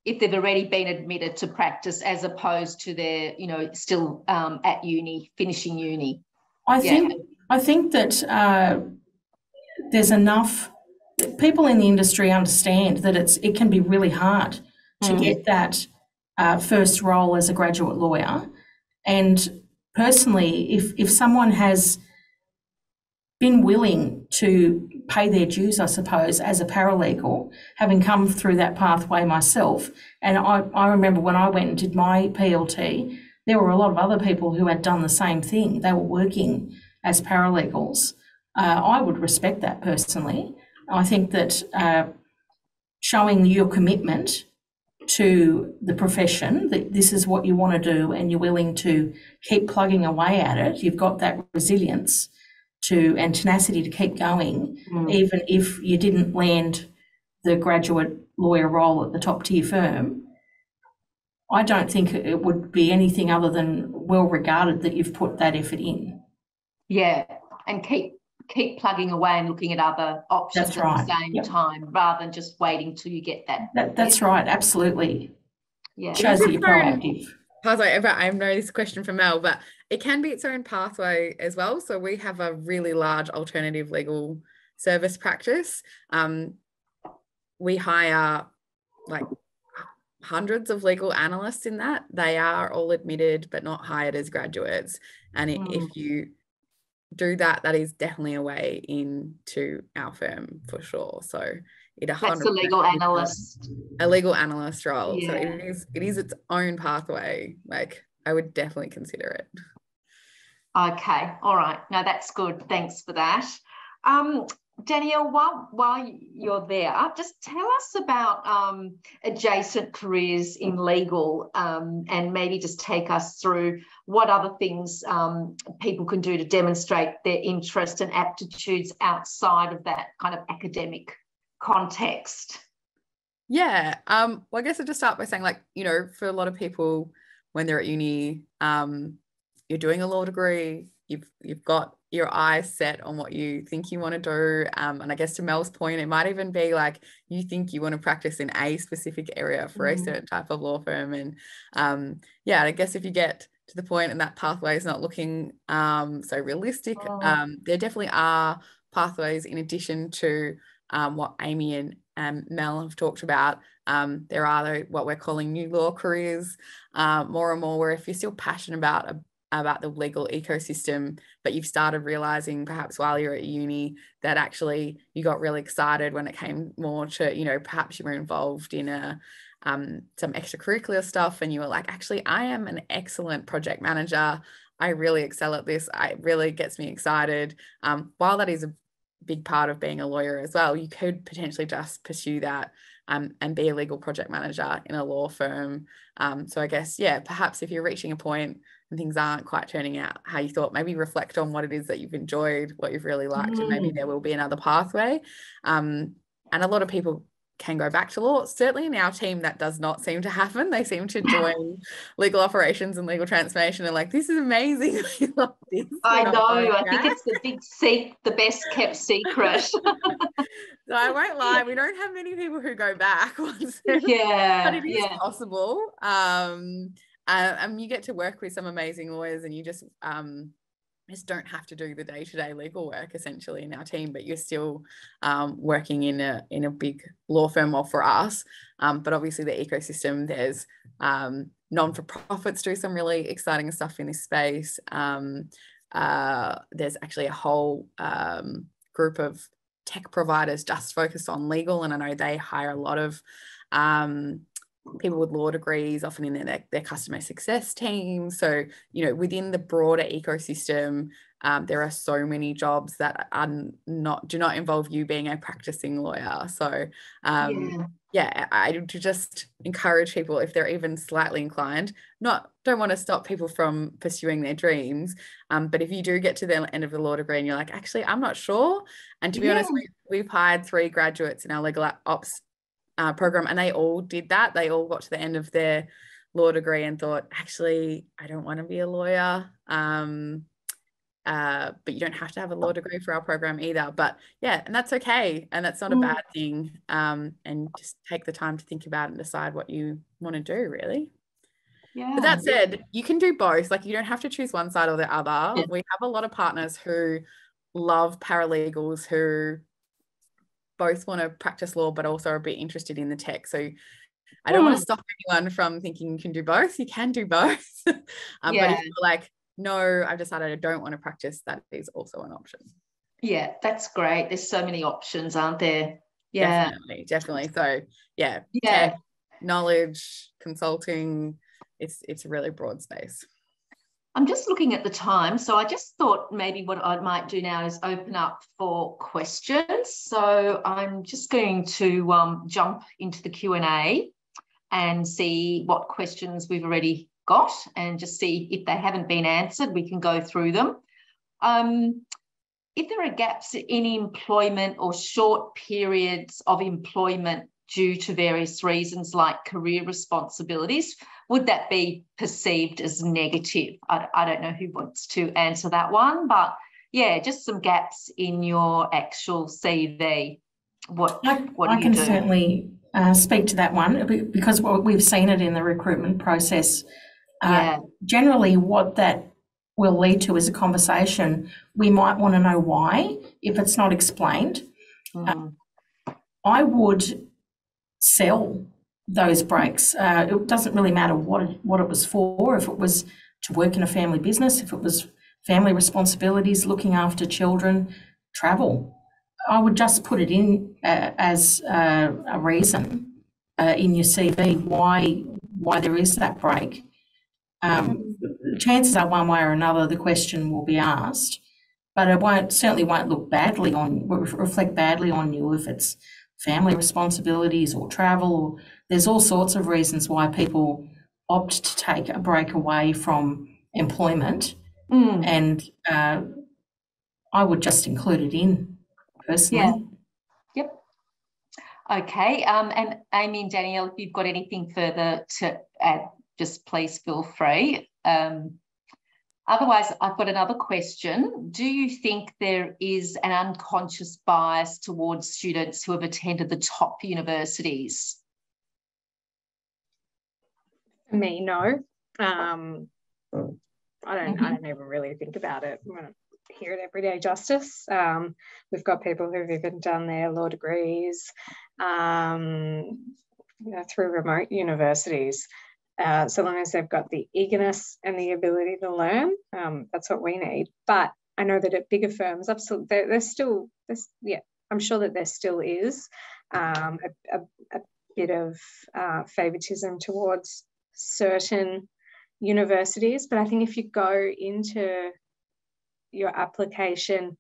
If they've already been admitted to practice as opposed to their, still at uni, finishing uni. I think that there's enough people in the industry understand that it can be really hard to get that first role as a graduate lawyer. And personally, if someone has been willing to pay their dues, I suppose, as a paralegal, having come through that pathway myself, and I remember when I went and did my PLT, there were a lot of other people who had done the same thing. They were working as paralegals. I would respect that personally. I think that showing your commitment to the profession, that this is what you want to do and you're willing to keep plugging away at it, you've got that resilience and tenacity to keep going, even if you didn't land the graduate lawyer role at the top tier firm. I don't think it would be anything other than well regarded that you've put that effort in. Yeah, and keep plugging away and looking at other options at the same time, rather than just waiting till you get that. That's right, absolutely. Yeah, shows that you're proactive. Pathway, I know this question from Mel, but it can be its own pathway as well. So we have a really large alternative legal service practice. We hire like hundreds of legal analysts in that. They are all admitted but not hired as graduates. And if you do that, that is definitely a way into our firm for sure. So that's a legal analyst. A legal analyst role. Yeah. So it is its own pathway. Like, I would definitely consider it. Okay, all right. No, that's good. Thanks for that. Danielle, while you're there, just tell us about adjacent careers in legal, and maybe just take us through what other things people can do to demonstrate their interest and aptitudes outside of that kind of academic context. Yeah. Well, I guess I'll just start by saying, like, for a lot of people when they're at uni, you're doing a law degree, you've got your eyes set on what you think you want to do. And I guess to Mel's point, it might even be like you think you want to practice in a specific area for a certain type of law firm. And I guess if you get to the point and that pathway is not looking so realistic, there definitely are pathways in addition to what Amy and Mel have talked about. There are what we're calling new law careers, more and more, where if you're still passionate about the legal ecosystem, but you've started realizing perhaps while you're at uni that actually you got really excited when it came more to, perhaps you were involved in some extracurricular stuff and you were like, actually, I am an excellent project manager. I really excel at this. It really gets me excited. While that is a big part of being a lawyer as well, you could potentially just pursue that and be a legal project manager in a law firm. So I guess, perhaps if you're reaching a point and things aren't quite turning out how you thought, maybe reflect on what it is that you've enjoyed, what you've really liked, and maybe there will be another pathway. And a lot of people can go back to law. Certainly in our team, that does not seem to happen. They seem to join legal operations and legal transformation and like, this is amazing. We love this. I know. I think it's the best kept secret. So I won't lie, we don't have many people who go back once. But it is possible. You get to work with some amazing lawyers, and you just don't have to do the day-to-day legal work essentially in our team, but you're still working in a big law firm, or for us. But obviously the ecosystem, there's non-for-profits do some really exciting stuff in this space. There's actually a whole group of tech providers just focused on legal, and I know they hire a lot of people with law degrees, often in their customer success team. So, you know, within the broader ecosystem, there are so many jobs that do not involve you being a practicing lawyer. So, I do just encourage people, if they're even slightly inclined, don't want to stop people from pursuing their dreams. But if you do get to the end of the law degree and you're like, actually, I'm not sure. And to be honest, we've hired 3 graduates in our legal ops program, and they all did that. They all got to the end of their law degree and thought, actually, I don't want to be a lawyer. But you don't have to have a law degree for our program either. But yeah, and that's okay. And that's not a bad thing. And just take the time to think about it and decide what you want to do, really. Yeah. But that said, you can do both. Like, you don't have to choose one side or the other. Yeah. We have a lot of partners who love paralegals who both want to practice law but also are a bit interested in the tech. So I don't want to stop anyone from thinking you can do both. You can do both. But if you're like, no, I've decided I don't want to practice, that is also an option. Yeah, that's great. There's so many options, aren't there? Yeah, definitely. So tech, knowledge, consulting, it's a really broad space. I'm just looking at the time, so I just thought maybe what I might do now is open up for questions. So I'm just going to jump into the Q&A and see what questions we've already got, and just see if they haven't been answered, we can go through them. If there are gaps in employment or short periods of employment due to various reasons like career responsibilities, would that be perceived as negative? I don't know who wants to answer that one, but yeah, just some gaps in your actual CV. What do you do? I can certainly speak to that one, because we've seen it in the recruitment process. Generally, what that will lead to is a conversation. We might want to know why, if it's not explained. I would sell those breaks. It doesn't really matter what it was for, if it was to work in a family business, if it was family responsibilities, looking after children, travel. I would just put it in as a reason in your CV why there is that break. Chances are, one way or another, the question will be asked, but it certainly won't reflect badly on you if it's family responsibilities or travel. There's all sorts of reasons why people opt to take a break away from employment, and I would just include it in personally. Yep. Okay. And Amy and Danielle, if you've got anything further to add, just please feel free. Otherwise, I've got another question. Do you think there is an unconscious bias towards students who have attended the top universities? For me, no. I don't even really think about it. I don't hear it every day, Justice. We've got people who've even done their law degrees through remote universities. So long as they've got the eagerness and the ability to learn, that's what we need. But I know that at bigger firms, absolutely, I'm sure that there still is a bit of favoritism towards certain universities. But I think if you go into your application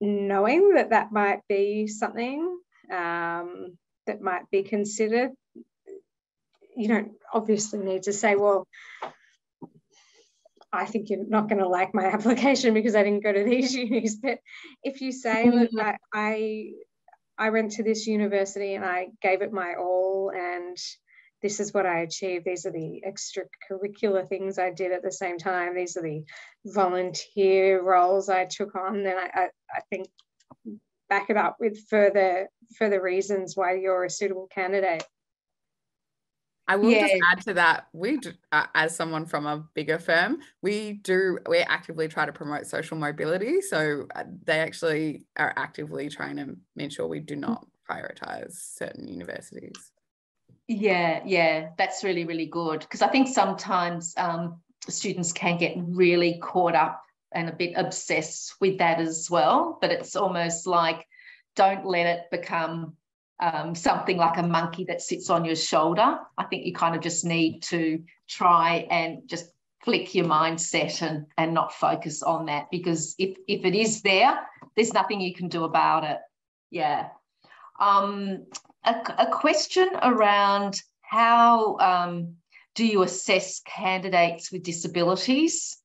knowing that might be something that might be considered, you don't obviously need to say, well, I think you're not going to like my application because I didn't go to these unis. But if you say, look, I went to this university and I gave it my all, and this is what I achieved. These are the extracurricular things I did at the same time. These are the volunteer roles I took on. Then I think back it up with further reasons why you're a suitable candidate. I will just add to that, we do, as someone from a bigger firm, we actively try to promote social mobility. So they actually are actively trying to make sure we do not prioritise certain universities. Yeah, that's really, really good, because I think sometimes students can get really caught up and a bit obsessed with that as well, but it's almost like, don't let it become something like a monkey that sits on your shoulder. I think you kind of just need to try and just flick your mindset and not focus on that, because if it is there, there's nothing you can do about it. Yeah. A question around how do you assess candidates with disabilities?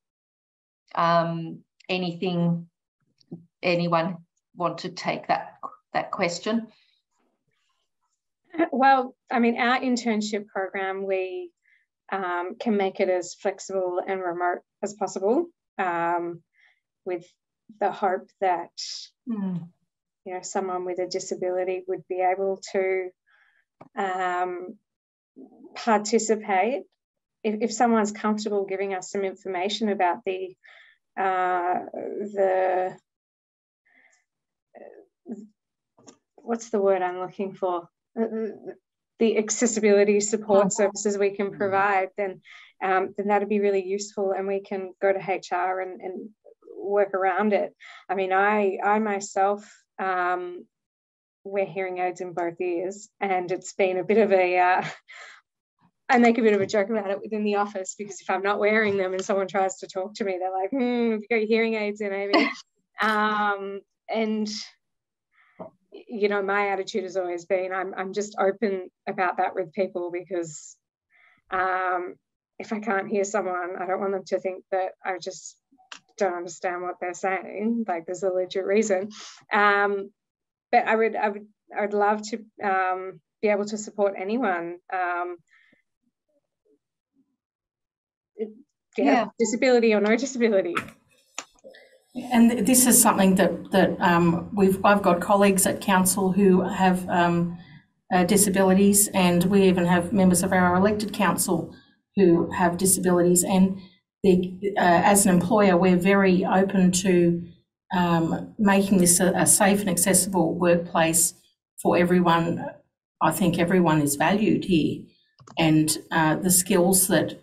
Anyone want to take that question? Well, I mean, our internship program, we can make it as flexible and remote as possible, with the hope that you know, someone with a disability would be able to participate if someone's comfortable giving us some information about the what's the word I'm looking for? The accessibility support services we can provide, then that'd be really useful, and we can go to HR and work around it. I mean, I myself wear hearing aids in both ears, and it's been a bit of a I make a bit of a joke about it within the office, because if I'm not wearing them and someone tries to talk to me, they're like, have you got your hearing aids in, Amy? And you know, my attitude has always been I'm just open about that with people, because if I can't hear someone, I don't want them to think that I just don't understand what they're saying. Like, there's a legit reason. But I would love to be able to support anyone. Disability or no disability. And this is something that I've got colleagues at council who have disabilities, and we even have members of our elected council who have disabilities. And as an employer, we're very open to making this a safe and accessible workplace for everyone. I think everyone is valued here, and the skills that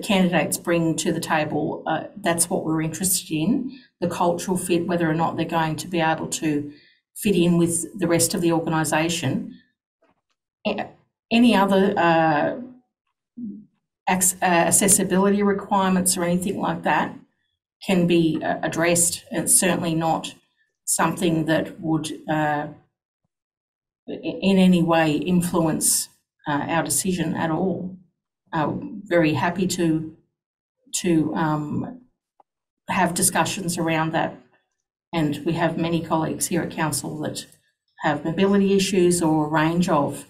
candidates bring to the table, that's what we're interested in, the cultural fit, whether or not they're going to be able to fit in with the rest of the organisation. Any other accessibility requirements or anything like that can be addressed. It's certainly not something that would in any way influence our decision at all. Very happy to have discussions around that, and we have many colleagues here at council that have mobility issues or a range of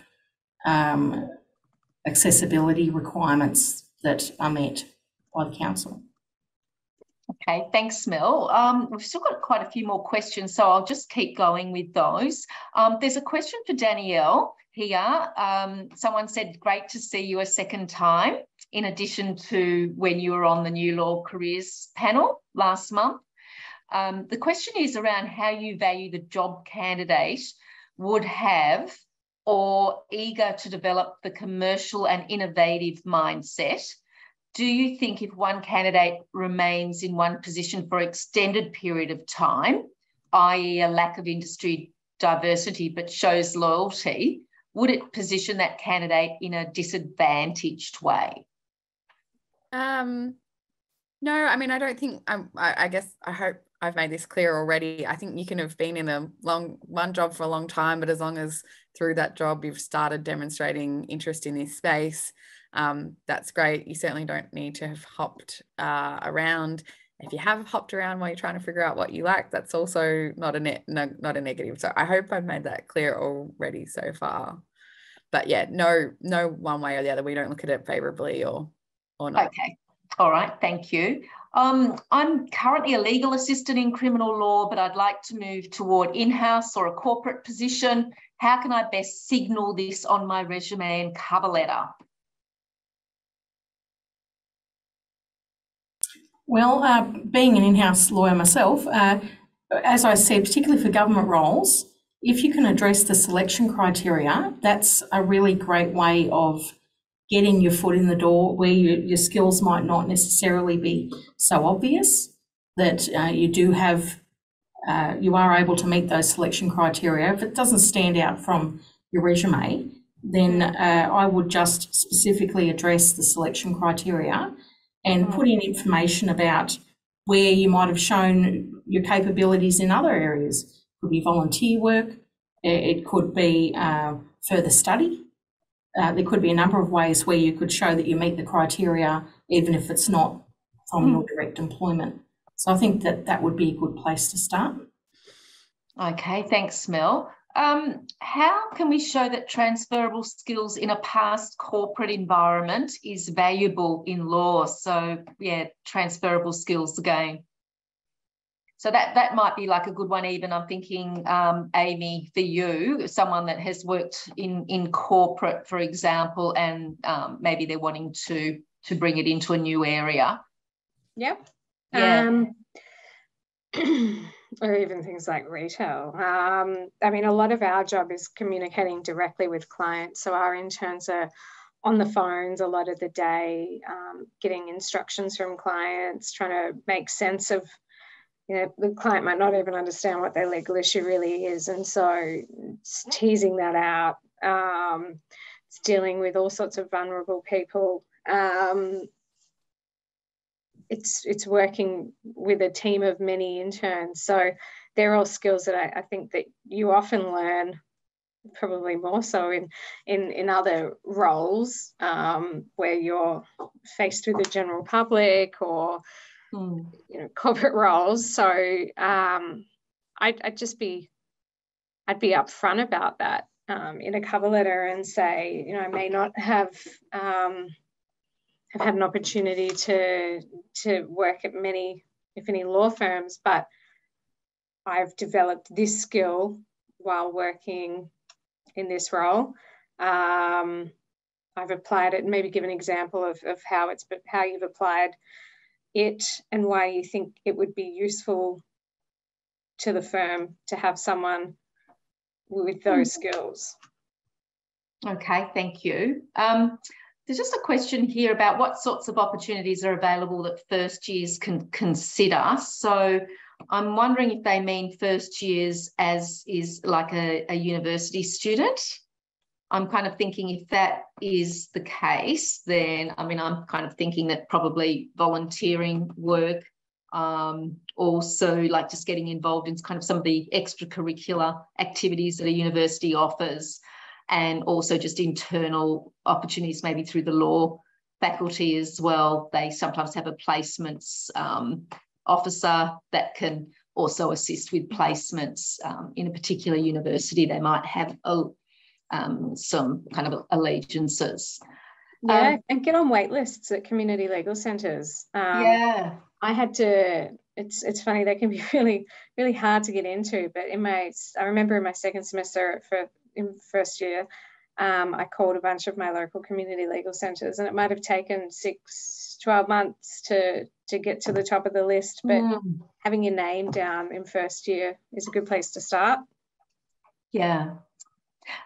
accessibility requirements that are met by the council. Okay, thanks, Mel. We've still got quite a few more questions, so I'll just keep going with those. There's a question for Danielle here. Someone said, great to see you a second time, in addition to when you were on the New Law Careers panel last month. The question is around how you value the job candidate would have, or eager to develop the commercial and innovative mindset. Do you think if one candidate remains in one position for an extended period of time, i.e. a lack of industry diversity, but shows loyalty, would it position that candidate in a disadvantaged way? No, I mean, I don't think, I guess, I hope I've made this clear already. I think you can have been in one job for a long time, but as long as through that job you've started demonstrating interest in this space, that's great. You certainly don't need to have hopped around. If you have hopped around while you're trying to figure out what you like, that's also not a negative. So I hope I've made that clear already so far. But yeah, no one way or the other. We don't look at it favourably or not. Okay. All right. Thank you. I'm currently a legal assistant in criminal law, but I'd like to move toward in-house or a corporate position. How can I best signal this on my resume and cover letter? Well, being an in-house lawyer myself, as I said, particularly for government roles, if you can address the selection criteria, that's a really great way of getting your foot in the door where your skills might not necessarily be so obvious, that you do have you are able to meet those selection criteria. If it doesn't stand out from your resume, then I would just specifically address the selection criteria and put in information about where you might have shown your capabilities in other areas. It could be volunteer work, it could be further study. There could be a number of ways where you could show that you meet the criteria, even if it's not from your direct employment. So I think that that would be a good place to start. Okay, thanks, Mel. How can we show that transferable skills in a past corporate environment is valuable in law? So, yeah, transferable skills again. So that might be like a good one. Even I'm thinking, Amy, for you, someone that has worked in corporate, for example, and maybe they're wanting to bring it into a new area. Yep. Yeah. Or even things like retail. I mean, a lot of our job is communicating directly with clients. So our interns are on the phones a lot of the day, getting instructions from clients, trying to make sense of, the client might not even understand what their legal issue really is. And so it's teasing that out. It's dealing with all sorts of vulnerable people. It's working with a team of many interns. So they're all skills that I think that you often learn, probably more so in other roles where you're faced with the general public or corporate roles. So I'd be upfront about that in a cover letter and say, I may not have had an opportunity to work at many, if any, law firms, but I've developed this skill while working in this role. I've applied it, and maybe give an example of how you've applied it and why you think it would be useful to the firm to have someone with those skills. Okay, thank you. There's just a question here about what sorts of opportunities are available that first years can consider. So I'm wondering if they mean first years as is like a university student. I'm kind of thinking if that is the case, then, I mean, I'm kind of thinking that probably volunteering work, also like just getting involved in kind of some of the extracurricular activities that a university offers, and also just internal opportunities maybe through the law faculty as well. They sometimes have a placements officer that can also assist with placements in a particular university. They might have some kind of allegiances. Yeah, and get on wait lists at community legal centres. Yeah. I had to, it's funny, they can be really, really hard to get into, but I remember in my second semester in first year, I called a bunch of my local community legal centres, and it might have taken 12 months to get to the top of the list, but having your name down in first year is a good place to start. Yeah.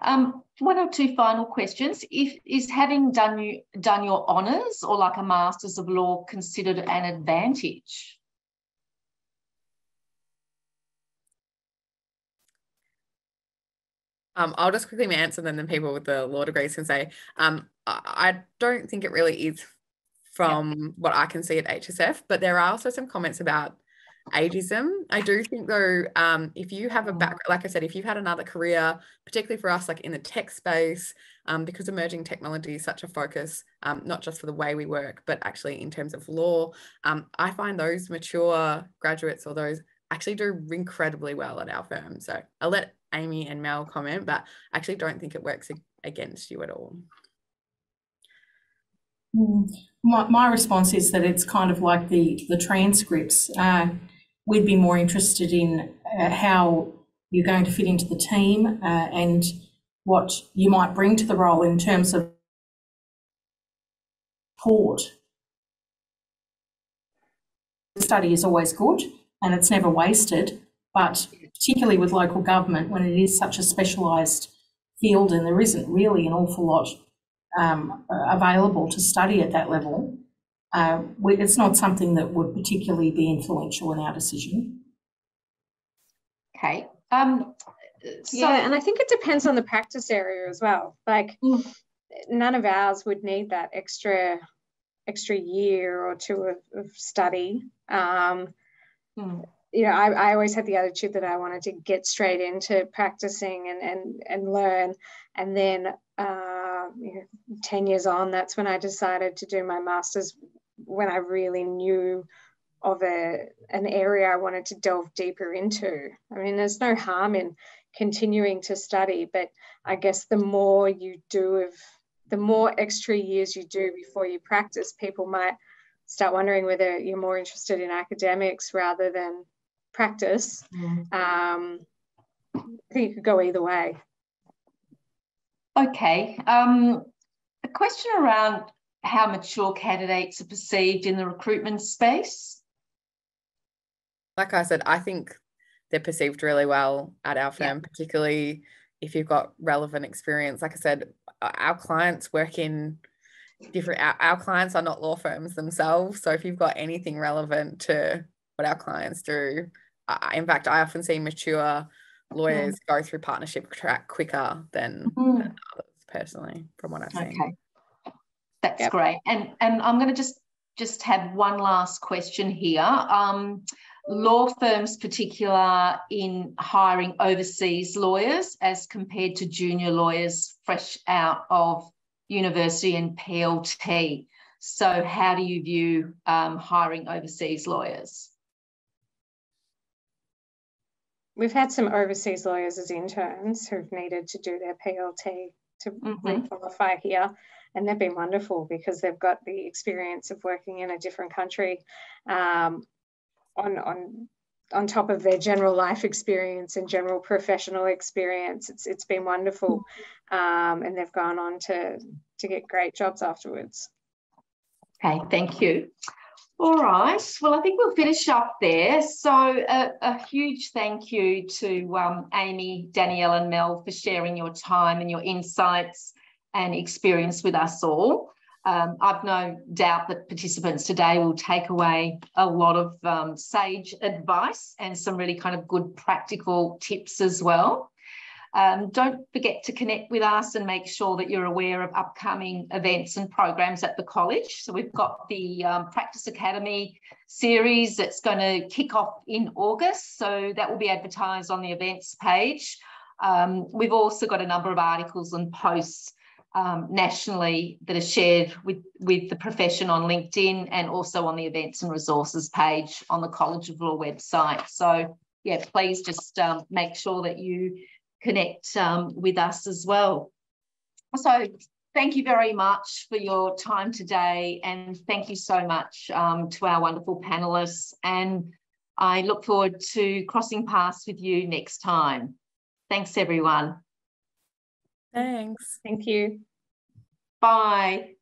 One or two final questions. Is having done your honours or like a Masters of Law considered an advantage? I'll just quickly answer, and then people with the law degrees can say, I don't think it really is from what I can see at HSF, but there are also some comments about ageism. I do think though, if you have a background, like I said, if you've had another career, particularly for us, like in the tech space, because emerging technology is such a focus, not just for the way we work, but actually in terms of law, I find those mature graduates or those actually do incredibly well at our firm. So I'll let Amy and Mel comment, but I actually don't think it works against you at all. My response is that it's kind of like the transcripts. We'd be more interested in how you're going to fit into the team and what you might bring to the role in terms of support. Study is always good and it's never wasted, but particularly with local government, when it is such a specialised field and there isn't really an awful lot available to study at that level, it's not something that would particularly be influential in our decision. Okay. Yeah, and I think it depends on the practice area as well. Like none of ours would need that extra year or two of study. You know, I always had the attitude that I wanted to get straight into practicing and learn. And then 10 years on, that's when I decided to do my master's, when I really knew of an area I wanted to delve deeper into. I mean, there's no harm in continuing to study, but I guess the more you do the more extra years you do before you practice, people might start wondering whether you're more interested in academics rather than practice. I think it could go either way. Okay. A question around how mature candidates are perceived in the recruitment space. Like I said, I think they're perceived really well at our firm, particularly if you've got relevant experience. Like I said, our clients work in different, our clients are not law firms themselves. So if you've got anything relevant to what our clients do, in fact, I often see mature lawyers go through partnership track quicker than others, personally, from what I've seen. That's great. And I'm going to just have one last question here. Law firms, particular in hiring overseas lawyers as compared to junior lawyers fresh out of university and PLT. So how do you view hiring overseas lawyers? We've had some overseas lawyers as interns who've needed to do their PLT to re-qualify here, and they've been wonderful because they've got the experience of working in a different country on top of their general life experience and general professional experience. It's been wonderful, and they've gone on to get great jobs afterwards. Okay, thank you. All right, well, I think we'll finish up there. So a huge thank you to Amy, Danielle and Mel for sharing your time and your insights and experience with us all. I've no doubt that participants today will take away a lot of sage advice and some really kind of good practical tips as well. Don't forget to connect with us and make sure that you're aware of upcoming events and programs at the college. So we've got the Practice Academy series that's going to kick off in August. So that will be advertised on the events page. We've also got a number of articles and posts nationally that are shared with the profession on LinkedIn and also on the events and resources page on the College of Law website. So yeah, please just make sure that you connect with us as well. So thank you very much for your time today, and thank you so much to our wonderful panelists, and I look forward to crossing paths with you next time. Thanks everyone. Thanks. Thank you. Bye.